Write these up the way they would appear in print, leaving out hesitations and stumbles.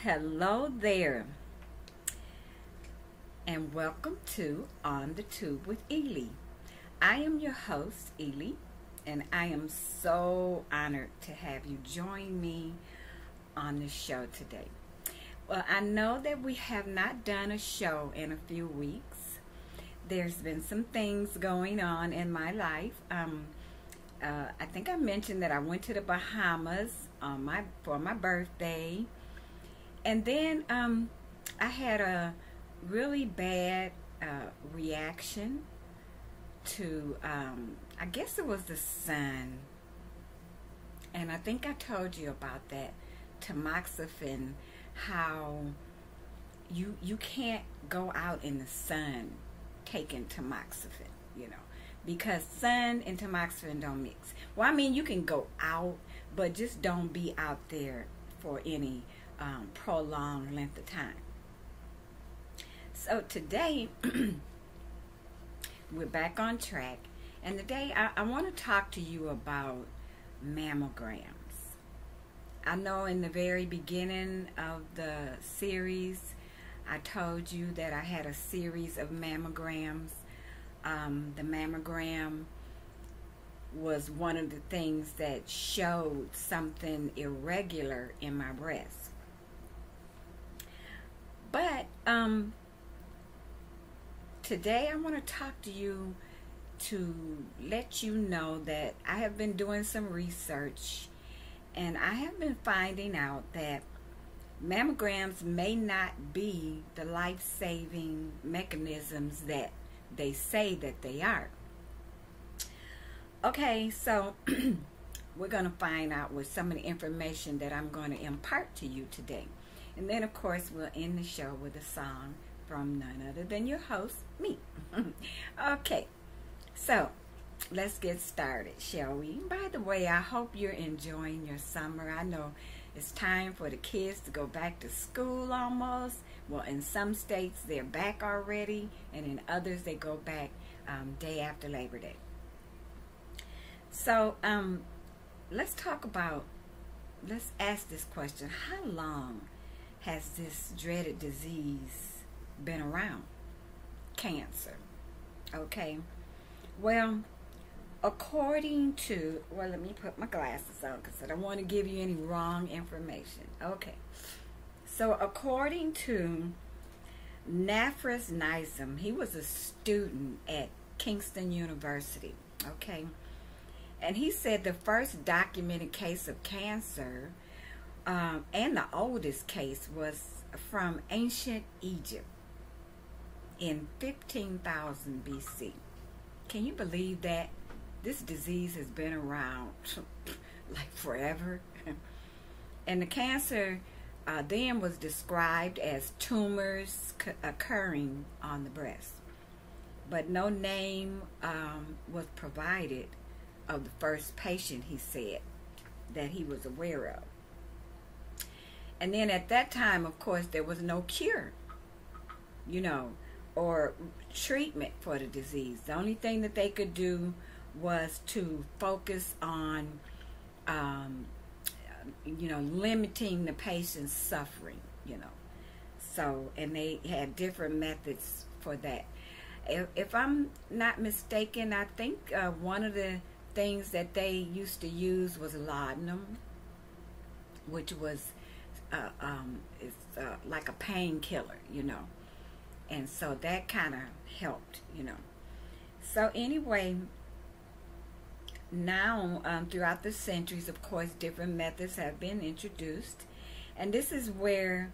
Hello there, and welcome to On the Tube with Ely. I am your host, Ely, and I am so honored to have you join me on the show today. Well, I know that we have not done a show in a few weeks. There's been some things going on in my life. I think I mentioned that I went to the Bahamas for my birthday. And then I had a really bad reaction to, I guess it was the sun. And I think I told you about that, tamoxifen, how you can't go out in the sun taking tamoxifen, because sun and tamoxifen don't mix. Well, I mean, you can go out, but just don't be out there for any prolonged length of time. So today we're back on track, and today I want to talk to you about mammograms. I know in the very beginning of the series I told you that I had a series of mammograms. The mammogram was one of the things that showed something irregular in my breast. But today I want to talk to you to let you know that I have been doing some research, and I have been finding out that mammograms may not be the life-saving mechanisms that they say that they are. Okay, so we're going to find out with some of the information that I'm going to impart to you today. And then, of course, we'll end the show with a song from none other than your host, me. Okay, so let's get started, shall we? By the way, I hope you're enjoying your summer. I know it's time for the kids to go back to school almost. Well, in some states, they're back already, and in others, they go back day after Labor Day. So, let's ask this question. How long has this dreaded disease been around? Cancer. Okay. Well, according to, let me put my glasses on because I don't want to give you any wrong information. Okay. So according to Nafras Nizam, he was a student at Kingston University. Okay. And he said the first documented case of cancer and the oldest case was from ancient Egypt in 15,000 BC. Can you believe that? This disease has been around like forever. And the cancer then was described as tumors occurring on the breast. But no name was provided of the first patient, he said, that he was aware of. And then at that time, of course, there was no cure, or treatment for the disease. The only thing that they could do was to focus on, limiting the patient's suffering, So, and they had different methods for that. If I'm not mistaken, I think one of the things that they used to use was laudanum, which was like a painkiller, and so that kind of helped, So anyway, now throughout the centuries, of course, different methods have been introduced, and this is where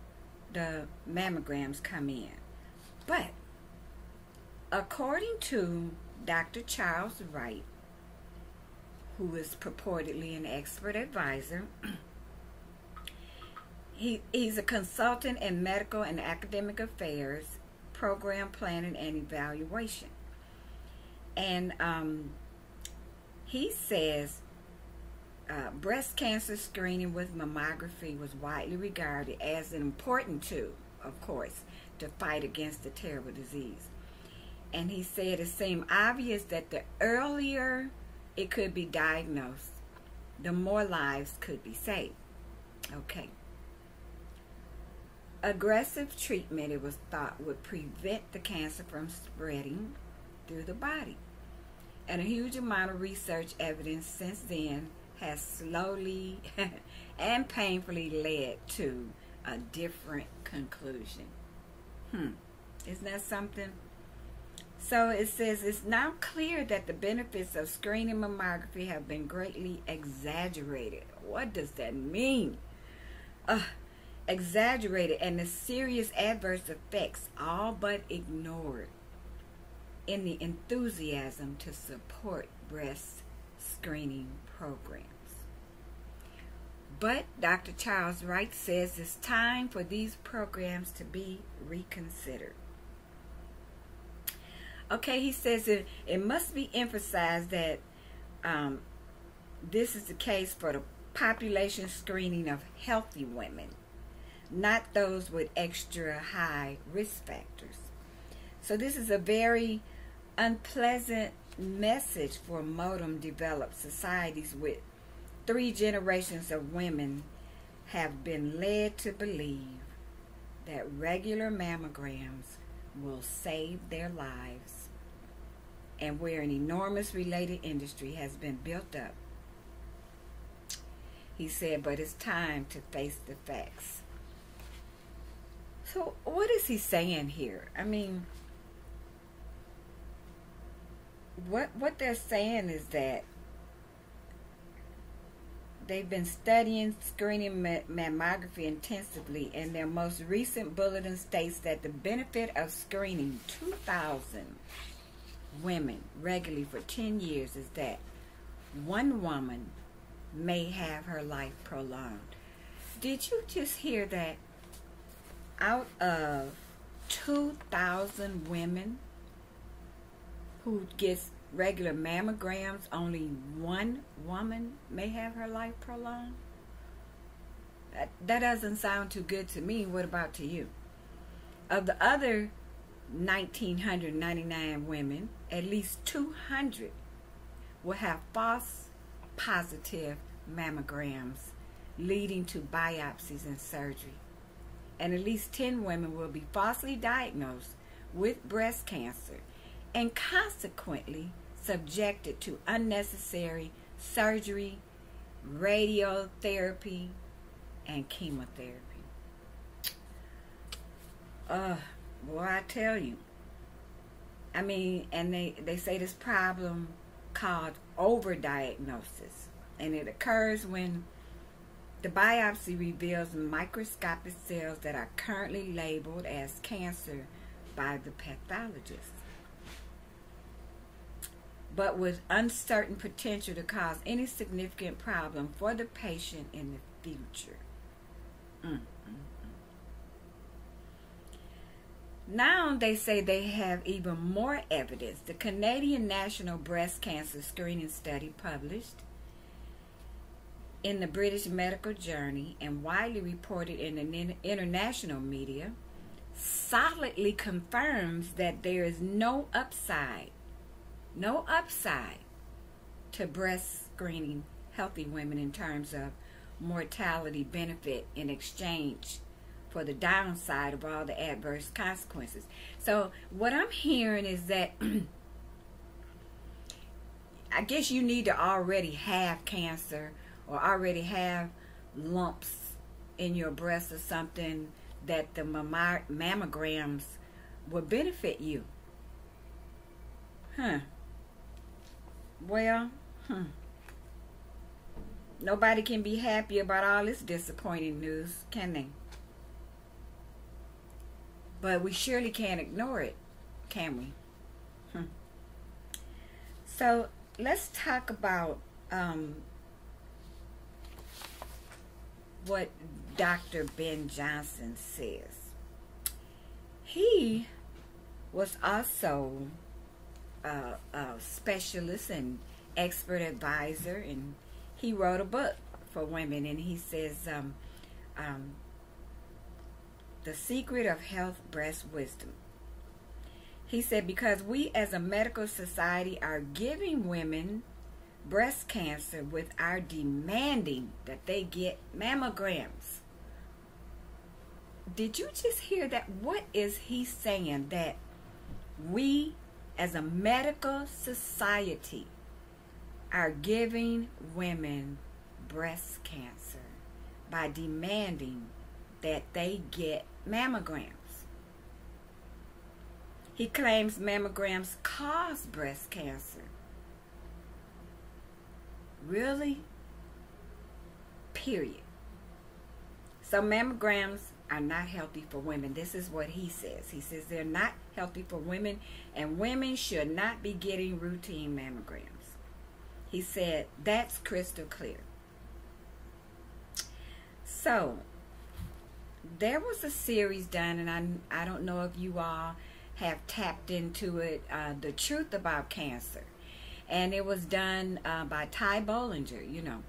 the mammograms come in. But according to Dr. Charles Wright, who is purportedly an expert advisor, he's a consultant in medical and academic affairs, program planning, and evaluation. And he says breast cancer screening with mammography was widely regarded as an important tool, of course, to fight against the terrible disease. And he said it seemed obvious that the earlier it could be diagnosed, the more lives could be saved. Okay. aggressive treatment, it was thought, would prevent the cancer from spreading through the body. And a huge amount of research evidence since then has slowly and painfully led to a different conclusion. Isn't that something? So it says it's now clear that the benefits of screening mammography have been greatly exaggerated. What does that mean? Exaggerated, and the serious adverse effects all but ignored in the enthusiasm to support breast screening programs. But Dr. Charles Wright says it's time for these programs to be reconsidered. Okay, he says it must be emphasized that this is the case for the population screening of healthy women, not those with extra high risk factors. So this is a very unpleasant message for modern developed societies with 3 generations of women have been led to believe that regular mammograms will save their lives, and where an enormous related industry has been built up. He said, but it's time to face the facts. So what is he saying here? I mean, what they're saying is that they've been studying screening mammography intensively, and their most recent bulletin states that the benefit of screening 2,000 women regularly for 10 years is that one woman may have her life prolonged. Did you just hear that? Out of 2,000 women who gets regular mammograms, only one woman may have her life prolonged? That doesn't sound too good to me. What about to you? Of the other 1,999 women, at least 200 will have false positive mammograms leading to biopsies and surgery. And at least 10 women will be falsely diagnosed with breast cancer and consequently subjected to unnecessary surgery, radiotherapy, and chemotherapy. Boy, I tell you. I mean, and they say this problem called overdiagnosis, and it occurs when the biopsy reveals microscopic cells that are currently labeled as cancer by the pathologist, but with uncertain potential to cause any significant problem for the patient in the future. Now they say they have even more evidence. The Canadian National Breast Cancer Screening Study, published in the British Medical Journal and widely reported in the international media, solidly confirms that there is no upside to breast screening healthy women in terms of mortality benefit in exchange for the downside of all the adverse consequences. So what I'm hearing is that I guess you need to already have cancer or already have lumps in your breast or something that the mammograms will benefit you. Well, nobody can be happy about all this disappointing news, can they? But we surely can't ignore it, can we? So let's talk about what Dr. Ben Johnson says. He was also a specialist and expert advisor, and he wrote a book for women, and he says The Secret of Health Breast Wisdom. He said, because we as a medical society are giving women breast cancer with our demanding that they get mammograms. Did you just hear that? What is he saying? That we as a medical society are giving women breast cancer by demanding that they get mammograms. He claims mammograms cause breast cancer. Really? Period. So mammograms are not healthy for women. This is what he says. He says they're not healthy for women, and women should not be getting routine mammograms. He said that's crystal clear. So there was a series done, and I don't know if you all have tapped into it, The Truth About Cancer. And it was done by Ty Bollinger, you know.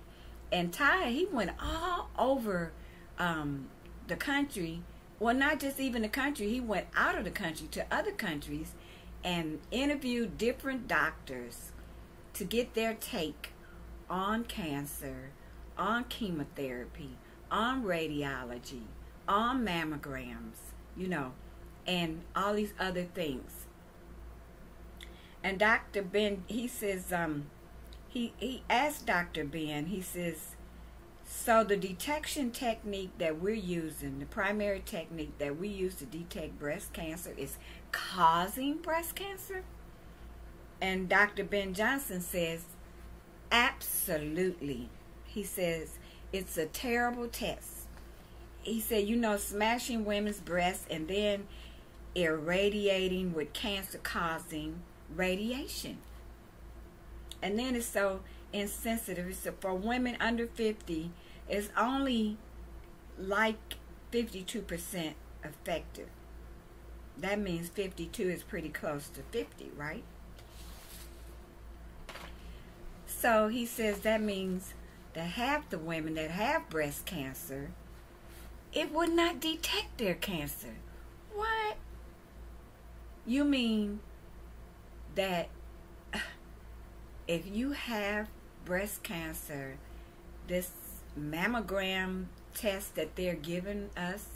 And Ty, he went all over the country. Well, not just even the country. He went out of the country to other countries and interviewed different doctors to get their take on cancer, on chemotherapy, on radiology, on mammograms, you know, and all these other things. And Dr. Ben, he says, he asked Dr. Ben, he says, so the detection technique that we're using, the primary technique that we use to detect breast cancer is causing breast cancer? And Dr. Ben Johnson says, absolutely. He says, it's a terrible test. He said, you know, smashing women's breasts and then irradiating with cancer-causing radiation. And then it's so insensitive. It's for women under 50, it's only like 52% effective. That means 52 is pretty close to 50, right? So he says that means that half the women that have breast cancer, it would not detect their cancer. What? You mean that if you have breast cancer, this mammogram test that they're giving us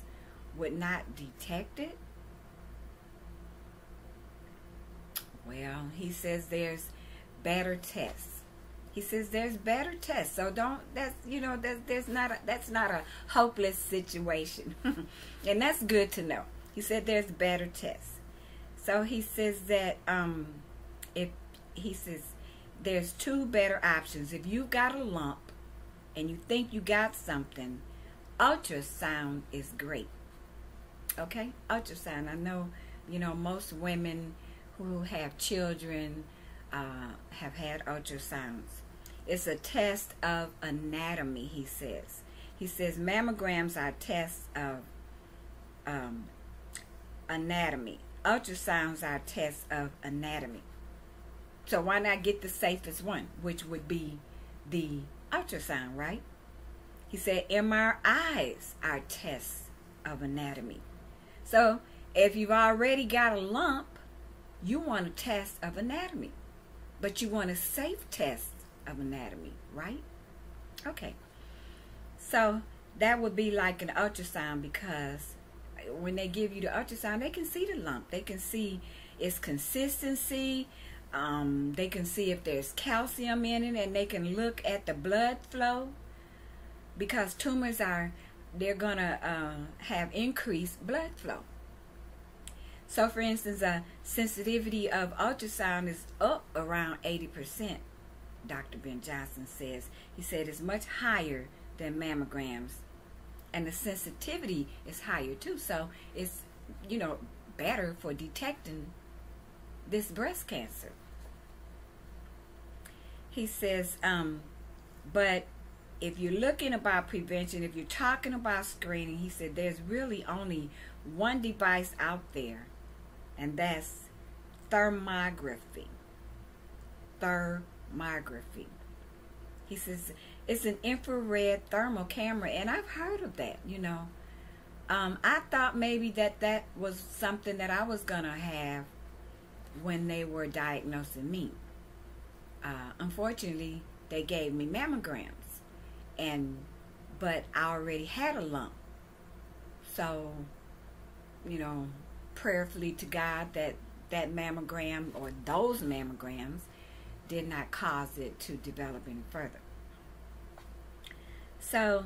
would not detect it? Well, he says there's better tests. He says there's better tests. So don't, that's, you know, that's not a hopeless situation. And that's good to know. He said there's better tests. So he says that he says there's two better options. If you've got a lump and you think you got something, ultrasound is great. Okay? Ultrasound. I know, you know, most women who have children have had ultrasounds. It's a test of anatomy, he says. He says mammograms are tests of anatomy. Ultrasounds are tests of anatomy. So why not get the safest one, which would be the ultrasound, right? He said MRIs are tests of anatomy. So if you've already got a lump, you want a test of anatomy, but you want a safe test of anatomy, right? Okay. So that would be like an ultrasound, because when they give you the ultrasound, they can see the lump. They can see its consistency. They can see if there's calcium in it, and they can look at the blood flow, because tumors they're gonna have increased blood flow. So for instance, sensitivity of ultrasound is up around 80%, Dr. Ben Johnson says. He said it's much higher than mammograms, and the sensitivity is higher too. So it's, you know, better for detecting this breast cancer. He says, but if you're looking about prevention, if you're talking about screening, he said there's really only one device out there, and that's thermography. Thermography. He says it's an infrared thermal camera, and I've heard of that, you know. I thought maybe that was something that I was going to have when they were diagnosing me. Unfortunately, they gave me mammograms, but I already had a lump. So, you know, prayerfully to God that that mammogram or those mammograms did not cause it to develop any further. So,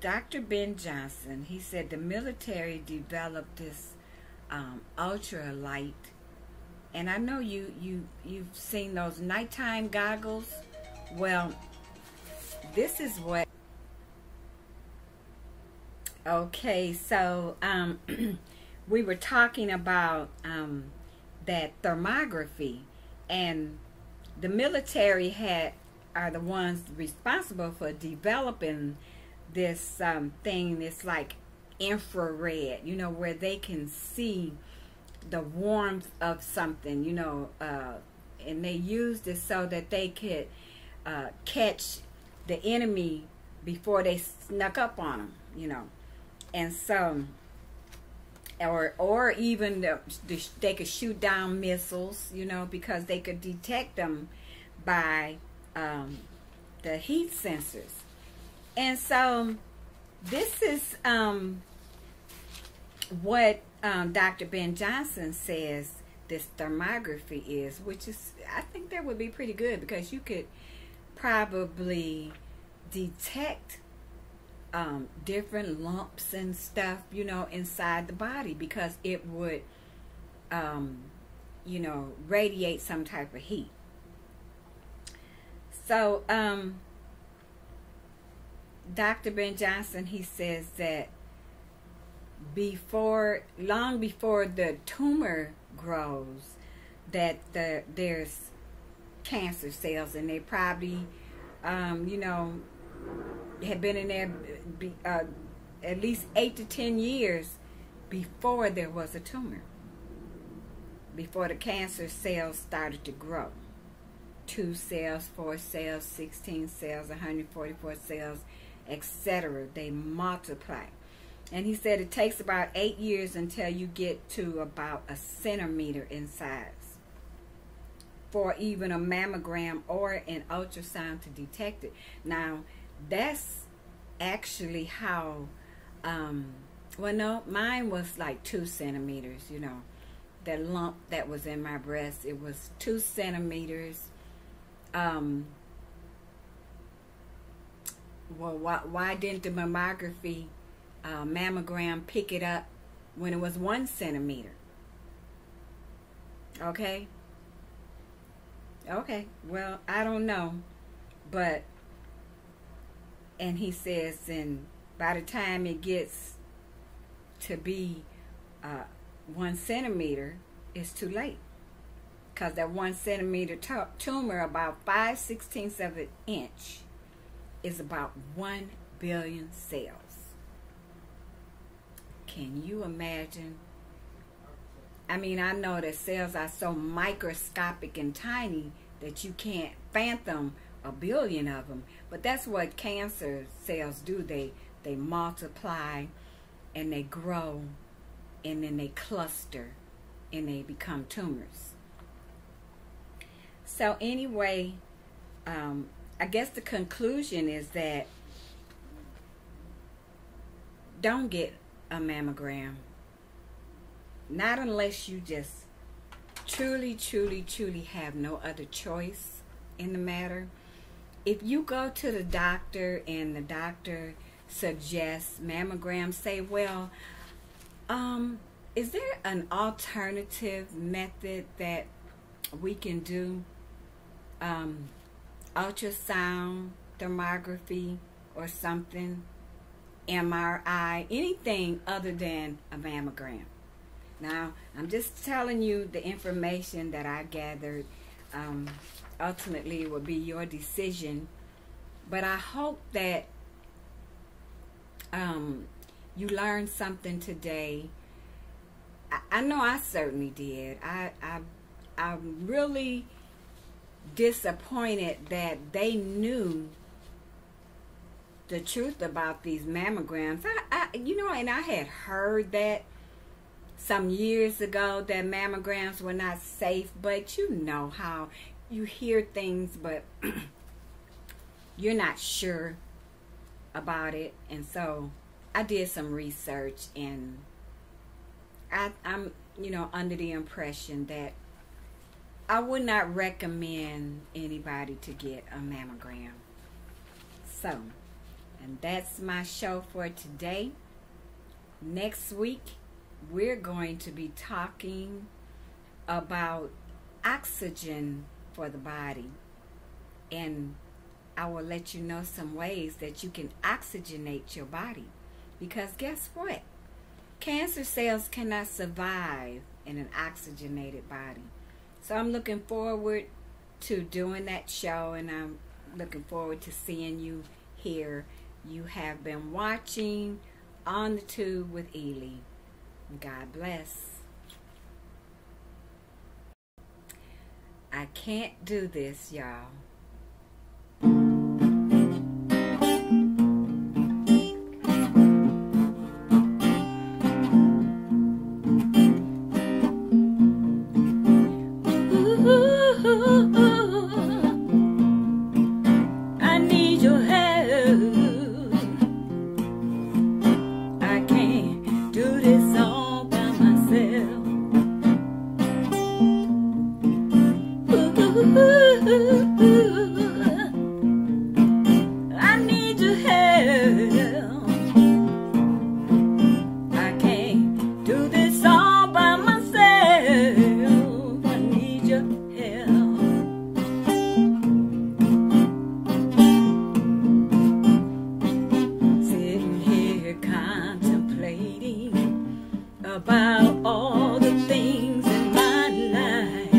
Dr. Ben Johnson, he said the military developed this ultralight, and I know you've seen those nighttime goggles. Well, this is what. Okay, so we were talking about that thermography, and the military are the ones responsible for developing this thing. It's like infrared, you know, where they can see the warmth of something, you know, and they used it so that they could catch the enemy before they snuck up on them, you know. And so, or even they could shoot down missiles, you know, because they could detect them by the heat sensors. And so this is what Dr. Ben Johnson says this thermography is, which is, I think that would be pretty good, because you could probably detect different lumps and stuff, you know, inside the body, because it would, you know, radiate some type of heat. So, Dr. Ben Johnson, he says that long before the tumor grows, that there's cancer cells, and they probably, you know, had been in there at least 8 to 10 years before there was a tumor, before the cancer cells started to grow. 2 cells, 4 cells, 16 cells, 144 cells, etc. They multiply. And he said it takes about 8 years until you get to about a centimeter in size for even a mammogram or an ultrasound to detect it. Now, that's actually how, well, no, mine was like 2 centimeters, you know. That lump that was in my breast, it was 2 centimeters. Well, why didn't the mammography, mammogram pick it up when it was 1 centimeter? Okay. Okay, well, I don't know, but, and he says, and by the time it gets to be 1 centimeter, it's too late, because that 1 centimeter tumor, about 5/16 of an inch, is about 1 billion cells. Can you imagine? I mean, I know that cells are so microscopic and tiny that you can't fathom a billion of them. But that's what cancer cells do. They multiply, and they grow, and then they cluster, and they become tumors. So anyway, I guess the conclusion is that don't get a mammogram. Not unless you just truly, truly, truly have no other choice in the matter. If you go to the doctor and the doctor suggests mammograms, say, well, is there an alternative method that we can do? Ultrasound, thermography, or something, MRI, anything other than a mammogram. Now, I'm just telling you the information that I gathered. Ultimately, it will be your decision. But I hope that you learned something today. I know I certainly did. I'm really disappointed that they knew the truth about these mammograms. You know, and I had heard that some years ago that mammograms were not safe, but you know how you hear things, but you're not sure. about it, and so I did some research, and I'm under the impression that I would not recommend anybody to get a mammogram. So, and that's my show for today. Next week, we're going to be talking about oxygen for the body. And I will let you know some ways that you can oxygenate your body. Because guess what? Cancer cells cannot survive in an oxygenated body. So I'm looking forward to doing that show, and I'm looking forward to seeing you here. You have been watching On the Tube with Ely. God bless. I can't do this, y'all. About all the things in my life,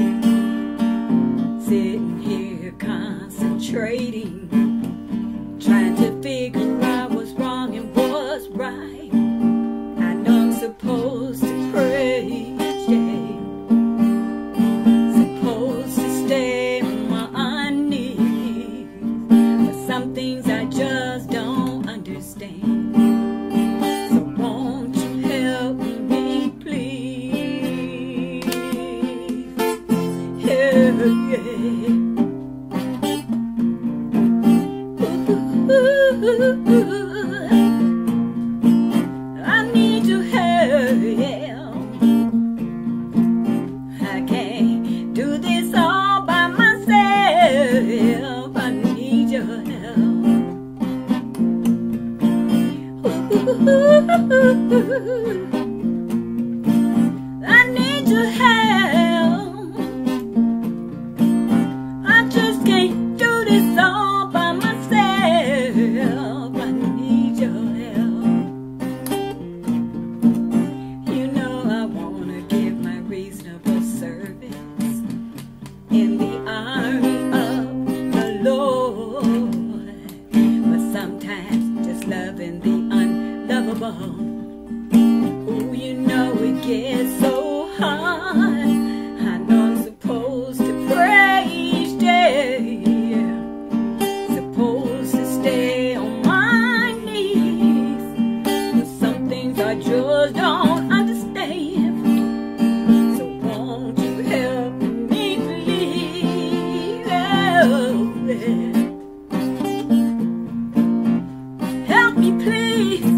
sitting here concentrating, trying to figure out what's wrong and what's right. I know I'm supposed to pray each day, supposed to stay on my knees, but some things I just don't understand. I need your help. I can't do this all by myself. I need your help. I need your help. I just can't do this all by myself. I need your help. You know I wanna give my reasonable service in the army of the Lord, but sometimes just loving the unlovable. Oh, you know it gets so hard. I know I'm supposed to pray each day, supposed to stay on my knees, but some things I just don't understand. So won't you help me, please? Help me, please.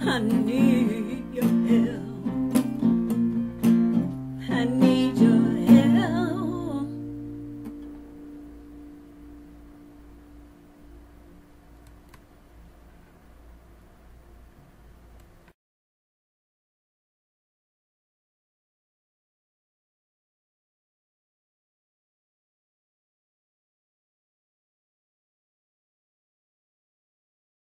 I need